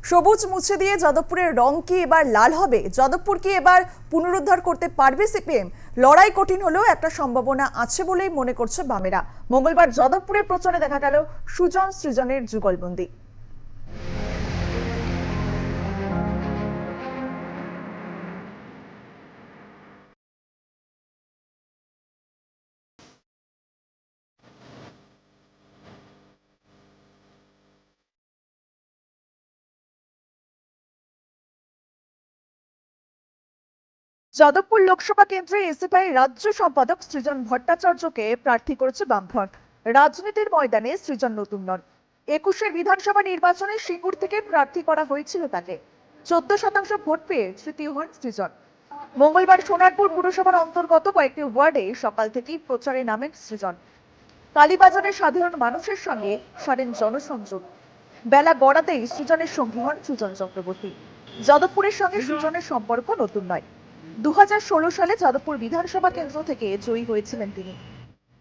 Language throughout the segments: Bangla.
সবুজ মুছে দিয়ে যাদবপুরের রং কি এবার লাল হবে? যাদবপুর কি এবার পুনরুদ্ধার করতে পারবে সিপিএম? লড়াই কঠিন হলেও একটা সম্ভাবনা আছে বলেই মনে করছে বামেরা। মঙ্গলবার যাদবপুরের প্রচারে দেখা গেল সুজন সৃজনের যুগলবন্দি। যাদবপুর লোকসভা কেন্দ্রে এসএফআই রাজ্য সম্পাদক সৃজন ভট্টাচার্যকে প্রার্থী করেছে বামফ্রন্ট। রাজনীতির ময়দানে সৃজন নতুন নন। 21-এর বিধানসভা নির্বাচনে সিঙ্গুর থেকে প্রার্থী করা হয়েছিল তাকে। 14% ভোট পেয়ে তৃতীয় হন সৃজন। মঙ্গলবার সোনারপুর পুরসভার অন্তর্গত কয়েকটি ওয়ার্ডে সকাল থেকেই প্রচারে নামেন সৃজন। কালীবাজারের সাধারণ মানুষের সঙ্গে সারেন জনসংযোগ। বেলা গড়াতেই সৃজনের সঙ্গী হন সুজন চক্রবর্তী। যাদবপুরের সঙ্গে সৃজনের সম্পর্ক নতুন নয়। 2016 সালে যাদবপুর বিধানসভা কেন্দ্র থেকে জয়ী হয়েছিলেন তিনি।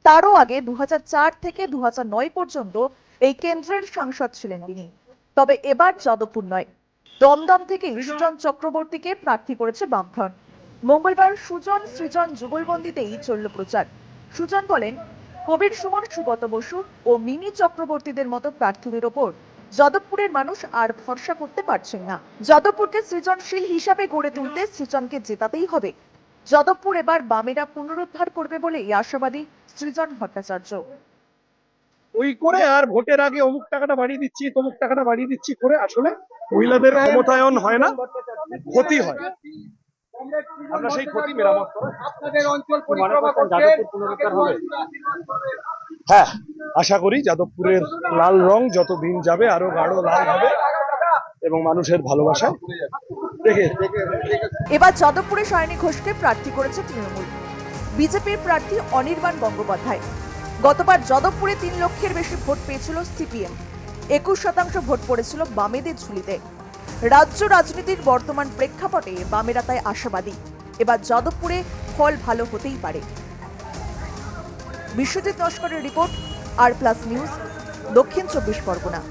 তারও আগে 2004 থেকে 2009 পর্যন্ত এই কেন্দ্রের সাংসদ ছিলেন তিনি। তবে এবার যাদবপুর নয়, দমদম থেকে সুজন চক্রবর্তীকে প্রার্থী করেছে বামফ্রন্ট। মঙ্গলবার সুজন সৃজন যুগলবন্দিতেই চলল প্রচার। সুজন বলেন, কবির সুমন, সুব্রত বসু ও মিমি চক্রবর্তীদের মতো প্রার্থীদের ওপর যাদবপুরের মানুষ আর ভরসা করতে পারছেন না। যাদবপুরকে সৃজনশীল হিসাবে গড়ে তুলতে সৃজনকে জেতাতেই হবে। যাদবপুর এবার বামেরা পুনরুদ্ধার করবে বলেই আশাবাদী সৃজন ভট্টাচার্য। ওই করে আর ভোটের আগে অমুক টাকাটা বাড়িয়ে দিচ্ছি তমুক টাকাটা বাড়িয়ে দিচ্ছি করে আসলে মহিলাদের ক্ষমতায়ন হয় না, ক্ষতি হয়। আমরা সেই ক্ষতি মেরামত করব। আপনাদের অঞ্চল পরিক্রমা করতে পুনরুদ্ধার হবে। হ্যাঁ, আশা করি যাদবপুরের লাল রং যত দিন যাবে আরো গাঢ় লাল হবে এবং মানুষের ভালোবাসা দেখে। এবার যাদবপুরে সায়নী ঘোষকে প্রার্থী করেছে তৃণমূল। বিজেপির প্রার্থী অনির্বাণ গঙ্গোপাধ্যায়। গতবার যাদবপুরে 3 লক্ষের বেশি ভোট পেয়েছিল সিপিএম। 21% ভোট পড়েছিল বামেদের ঝুলিতে। রাজ্য রাজনীতির বর্তমান প্রেক্ষাপটে বামেরা তাই আশাবাদী এবার যাদবপুরে ফল ভালো হতেই পারে। বিশ্বজিৎ নস্করের রিপোর্ট, আর প্লাস নিউজ, দক্ষিণ 24 পরগনা।